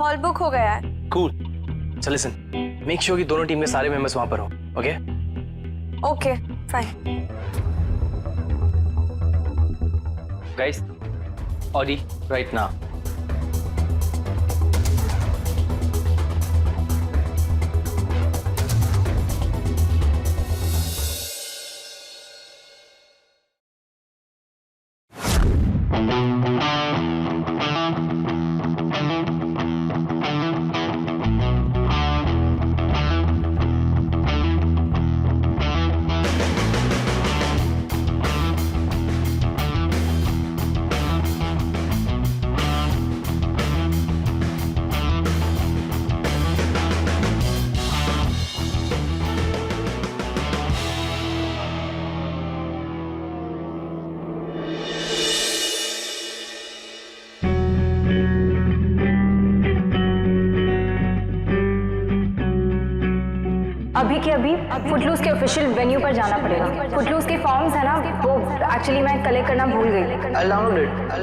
Hall book हो गया है। कूल। चल लिसन, मेक श्योर कि दोनों टीम के सारे मेंबर्स वहां पर हो। Okay okay fine. Guys, Audi right now. अभी के अभी फुटलूज के ऑफिशियल वेन्यू पर जाना पड़ेगा। फुटलूज के फॉर्म्स है ना, वो एक्चुअली मैं कलेक्ट करना भूल गई।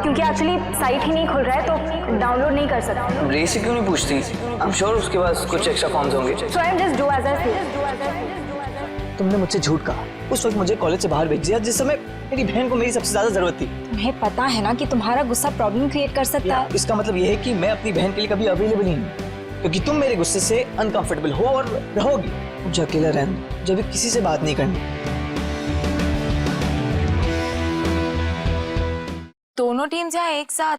क्योंकि एक्चुअली साइट ही नहीं खुल रहा है तो डाउनलोड नहीं कर सकता। रे से क्यों नहीं पूछती? आई एम श्योर उसके पास कुछ एक्स्ट्रा फॉर्म्स होंगे। So I am just do as I say. तुमने मुझसे झूठ कहा। उस वक्त मुझे कॉलेज से बाहर भेज दिया जिस समय मेरी बहन को मेरी सबसे ज्यादा जरूरत थी। तुम्हें पता है ना कि तुम्हारा गुस्सा प्रॉब्लम क्रिएट कर सकता है। इसका मतलब यह है कि मैं अपनी बहन के लिए कभी अवेलेबल ही नहीं, क्योंकि तुम मेरे गुस्से से अनकंफर्टेबल हो और रहोगी। मुझे अकेला रहना, जब भी किसी से बात नहीं करनी। दोनों टीम्स यहाँ एक साथ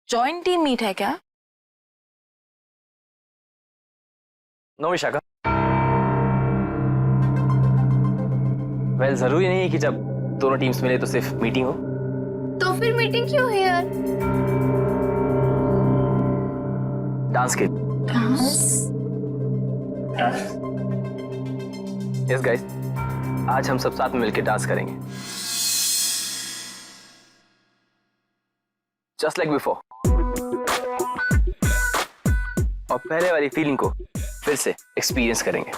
जॉइंट टीम मीट है क्या? नो विशाखा। वेल, जरूरी नहीं है कि जब दोनों टीम्स मिले तो सिर्फ मीटिंग हो। तो फिर मीटिंग क्यों है यार? डांस के। यस गाइस, आज हम सब साथ में मिलकर डांस करेंगे, जस्ट लाइक बिफोर। और पहले वाली फीलिंग को फिर से एक्सपीरियंस करेंगे।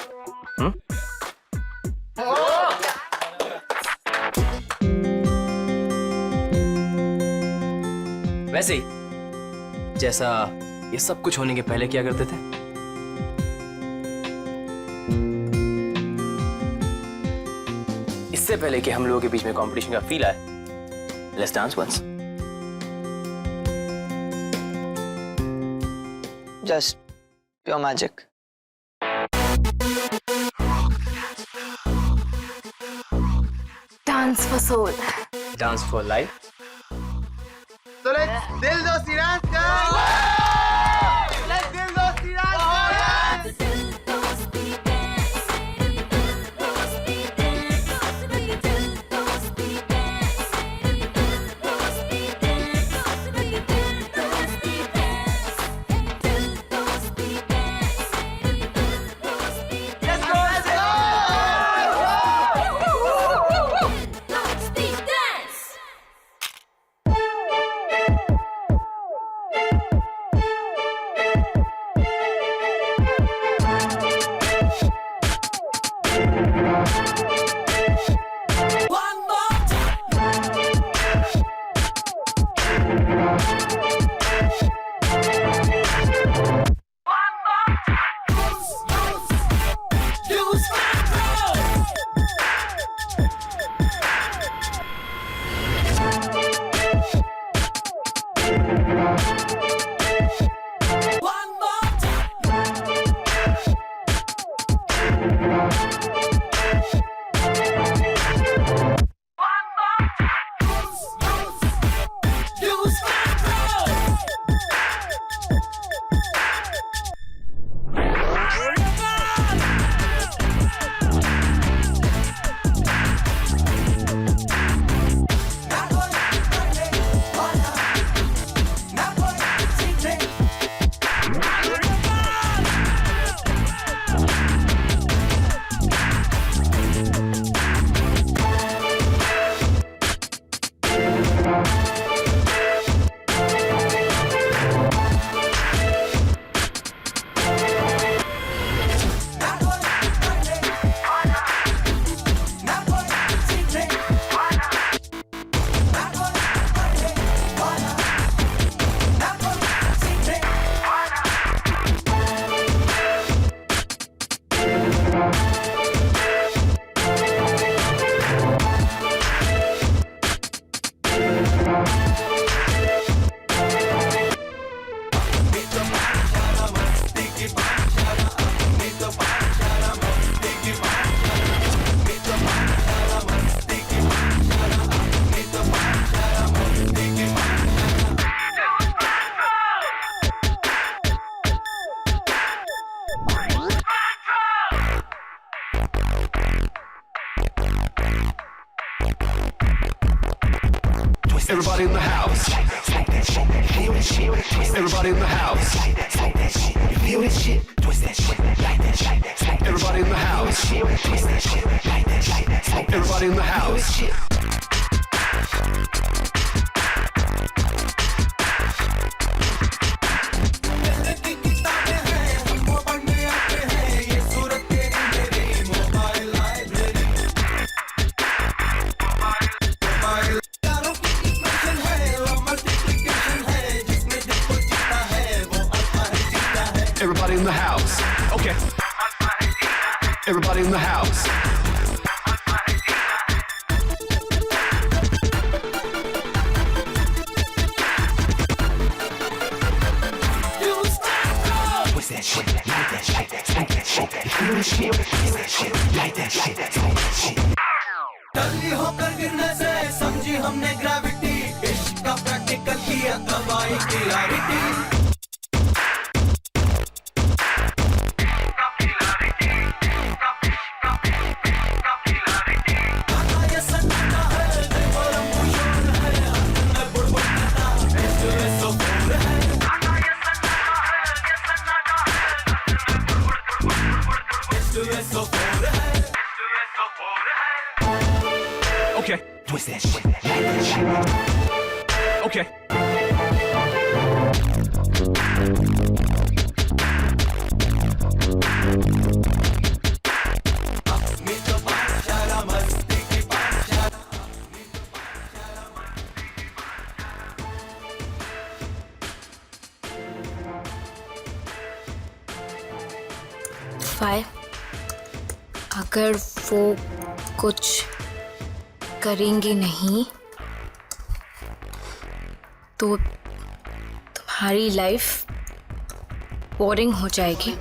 वैसे ही जैसा ये सब कुछ होने के पहले किया करते थे। इससे पहले कि हम लोगों के बीच में कंपटीशन का फील आए, let's dance once. Just pure magic. Dance for soul, dance for life. So let's दिल दोस्ती डांस कर। Let's दिल दोस्ती डांस कर। Let's go, let's go। Everybody in the house. Everybody in the house. You feel this shit? Twist that shit like that. Everybody in the house. Twist that shit like that. Everybody in the house. Everybody in the house. Okay. Everybody in the house. What's that shit? Like that shit. Like that shit. You feel this shit? What's that shit? Like that shit. Like that shit. टल्ली होकर गिरने से समझी हमने gravity इश्क का practical किया दवाई clarity Okay. Twist that shit. Like that shit. Okay. अगर वो कुछ करेंगे नहीं तो तुम्हारी लाइफ बोरिंग हो जाएगी।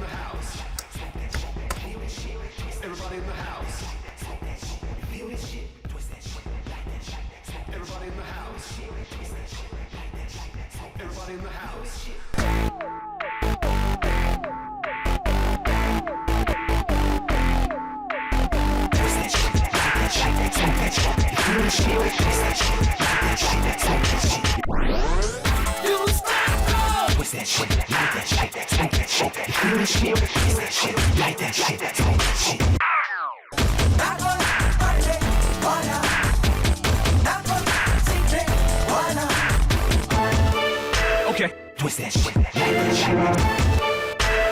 Okay. Twist that shit. Like that shit.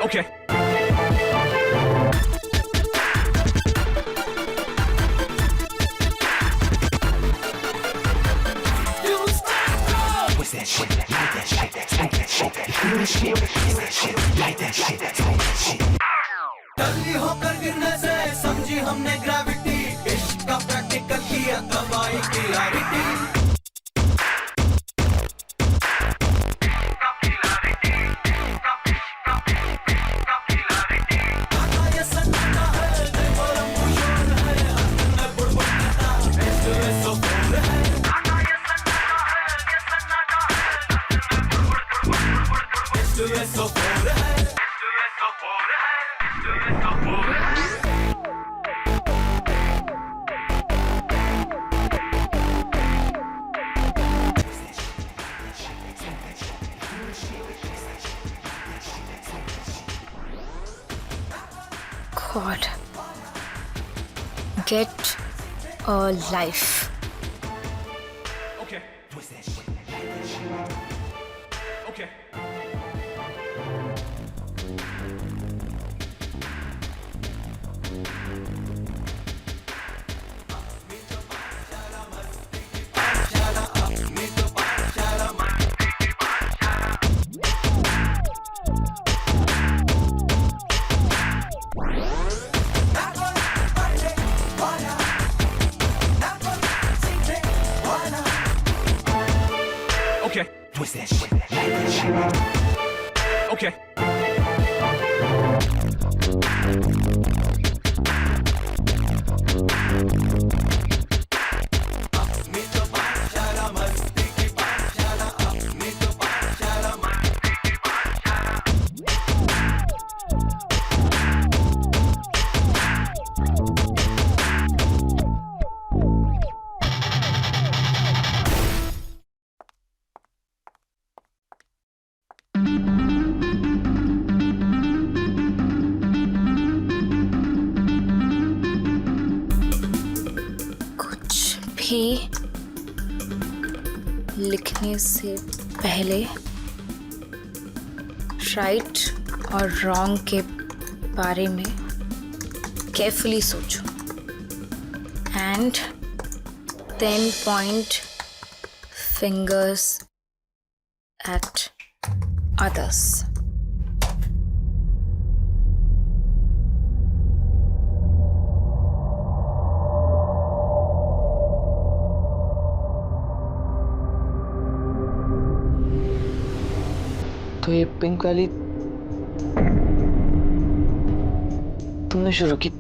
Okay. Twist that shit. Like that shit. Like that shit. You feel this shit? Twist that shit. Like that shit. Like that shit. टल्ली होकर गिरने से समझी हमने gravity इश्क का practical किया दवाई clarity God, get a life. Okay. Twist that shit. Okay. Okay. Twist that shit. Like that shit. Okay. कि लिखने से पहले राइट और रॉन्ग के बारे में केयरफुली सोचो and then point fingers at others. तो ये पिंक वाली तुमने शुरू की?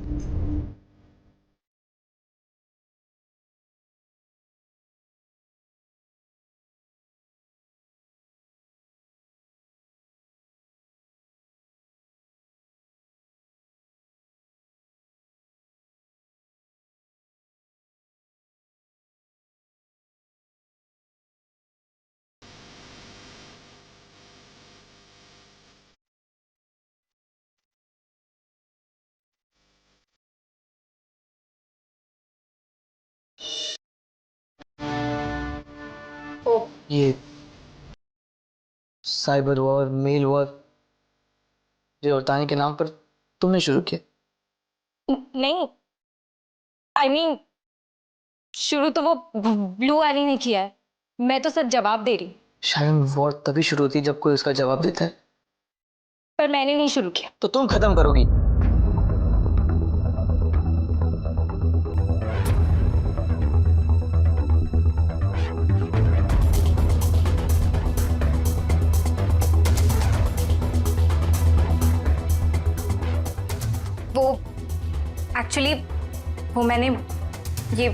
ये साइबर वॉर, मेल वॉर, जो तानी के नाम पर तुमने शुरू किया? नहीं, आई मीन शुरू तो वो ब्लू वाली ने किया है, मैं तो सिर्फ जवाब दे रही. शायद वॉर तभी शुरू होती है जब कोई उसका जवाब देता है. पर मैंने नहीं शुरू किया. तो तुम खत्म करोगी. वो एक्चुअली वो मैंने ये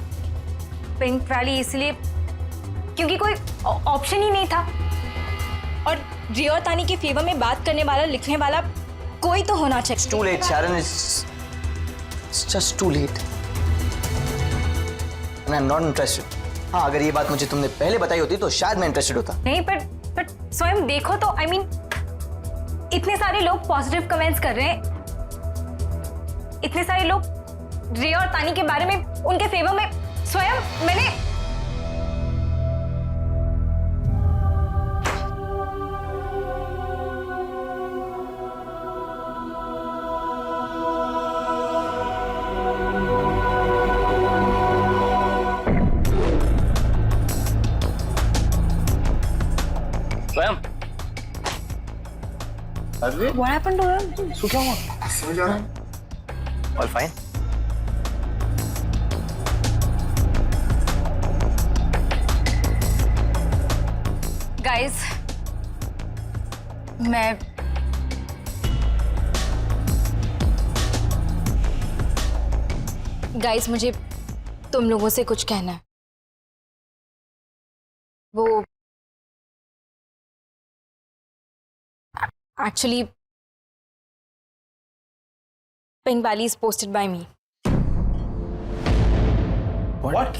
पिंक वाली इसलिए क्योंकि कोई ऑप्शन ही नहीं था और रिया और तानी के फेवर में बात करने वाला, लिखने वाला कोई तो होना चाहिए. Too late, Sharon. It's just too late. And I'm not interested. हाँ, अगर ये बात मुझे तुमने पहले बताई होती तो शायद मैं इंटरेस्टेड होता. नहीं, पर स्वयं देखो तो आई मीन इतने सारे लोग पॉजिटिव कमेंट्स कर रहे हैं, इतने सारे लोग रिया और तानी के बारे में उनके फेवर में. स्वयं मैंने स्वयं What happened to him? सो क्या हुआ? All fine. गाइस, मैं गाइस मुझे तुम लोगों से कुछ कहना है. वो एक्चुअली पिंक वाली is posted bye me. What?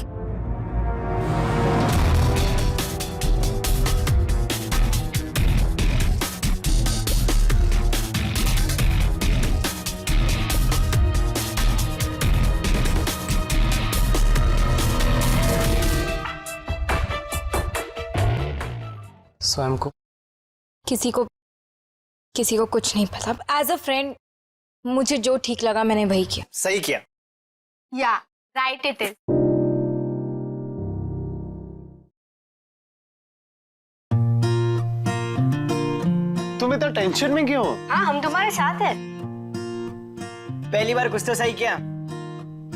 स्वयं को किसी को कुछ नहीं पता. एज अ फ्रेंड मुझे जो ठीक लगा मैंने वही किया. सही किया. या राइट इट इज. तुम इतना टेंशन में क्यों? हाँ, हम तुम्हारे साथ हैं. पहली बार कुछ तो सही किया.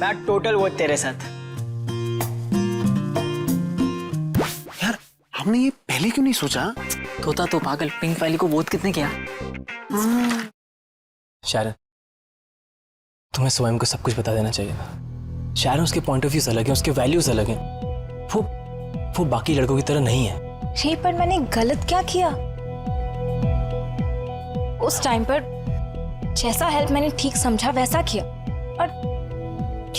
मैं टोटल वो तेरे साथ. यार हमने ये पहले क्यों नहीं सोचा? तोता तो पागल, पिंक वाली को वोट कितने किया? शायरन, तुम्हें स्वयं को सब कुछ बता देना चाहिए था. शायरन, उसके पॉइंट ऑफ व्यूज अलग हैं, उसके वैल्यूज अलग हैं. वो बाकी लड़कों की तरह नहीं है. रे, पर मैंने गलत क्या किया? उस टाइम पर जैसा हेल्प मैंने ठीक समझा वैसा किया. और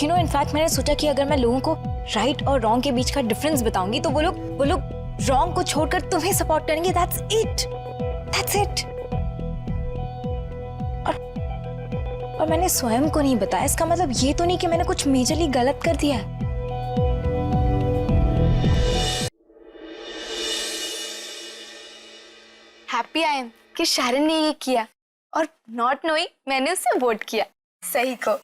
यू नो इनफैक्ट मैंने सोचा कि अगर मैं लोगों को राइट और रॉन्ग के बीच का डिफरेंस बताऊंगी तो वो लोग रॉन्ग को छोड़कर तुम्हें सपोर्ट करेंगे. That's it. और मैंने स्वयं को नहीं बताया. इसका मतलब ये तो नहीं कि मैंने कुछ मेजरली गलत कर दिया है. हैप्पी आई एम कि शारन ने ये किया और नॉट नोइंग मैंने उससे वोट किया सही को।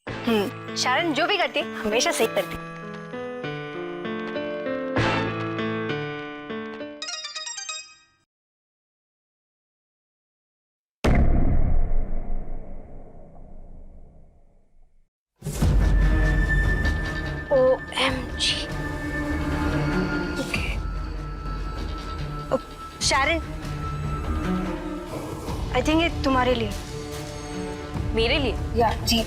शारन जो भी करती है हमेशा सही करती है। OMG। शारन आई थिंक ये तुम्हारे लिए। मेरे लिए? या जी।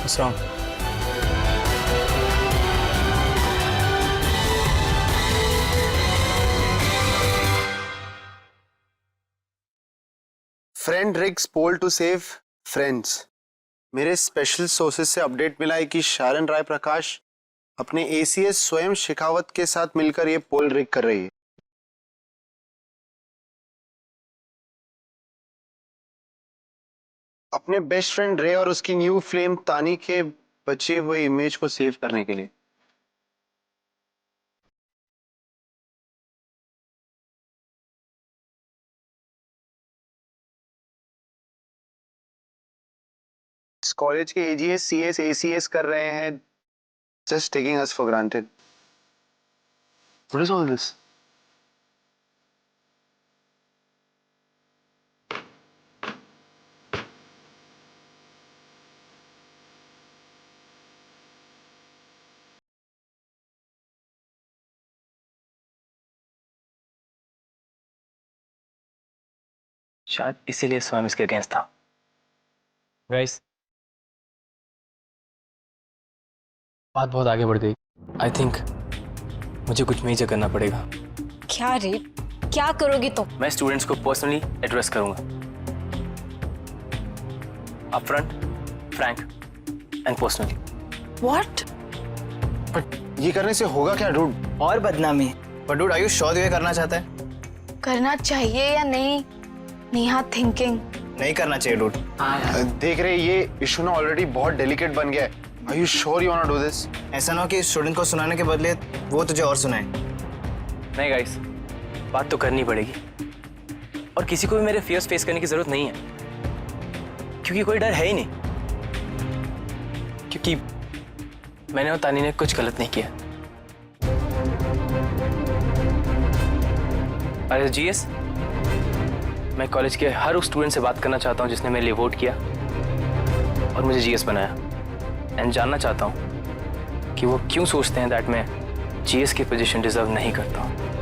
What's wrong? Friend rigs poll to save friends. मेरे स्पेशल सोर्सेज से अपडेट मिला है कि शारन राय प्रकाश अपने एसीएस स्वयं शेखावत के साथ मिलकर ये पोल रिग कर रही है। अपने बेस्ट फ्रेंड रे और उसकी न्यू फ्लेम तानी के बचे हुए इमेज को सेव करने के लिए। इस कॉलेज के एजीएस सीएस एसीएस कर रहे हैं, just taking us for granted. What is all this? शायद इसीलिए स्वयं इसके अगेंस्ट था। गाइस, बात बहुत आगे बढ़ गई। आई थिंक मुझे कुछ मेजर करना पड़ेगा। क्या रे, क्या करोगे तुम? मैं स्टूडेंट्स को पर्सनली एड्रेस करूंगा, upfront, Frank and personally. What? But ये करने से होगा क्या डूड? और बदनामी। पर डूड आर यू श्योर ये करना चाहता है? करना चाहिए या नहीं? नेहा थिंकिंग। नहीं करना चाहिए डूड। देख रहे ये इशू ना ऑलरेडी बहुत डेलिकेट बन गया है। Are you sure you wanna do this? ऐसा ना हो कि स्टूडेंट को सुनाने के बदले वो तुझे और सुनाए। नहीं गाइस, बात तो करनी पड़ेगी और किसी को भी मेरे फियर्स फेस करने की जरूरत नहीं है, क्योंकि कोई डर है ही नहीं, क्योंकि मैंने और तानी ने कुछ गलत नहीं किया। अरे जीएस, मैं कॉलेज के हर उस स्टूडेंट से बात करना चाहता हूँ जिसने मेरे लिए वोट किया और मुझे जीएस बनाया, एंड जानना चाहता हूँ कि वो क्यों सोचते हैं दैट मैं जीएस की पोजीशन डिजर्व नहीं करता हूँ।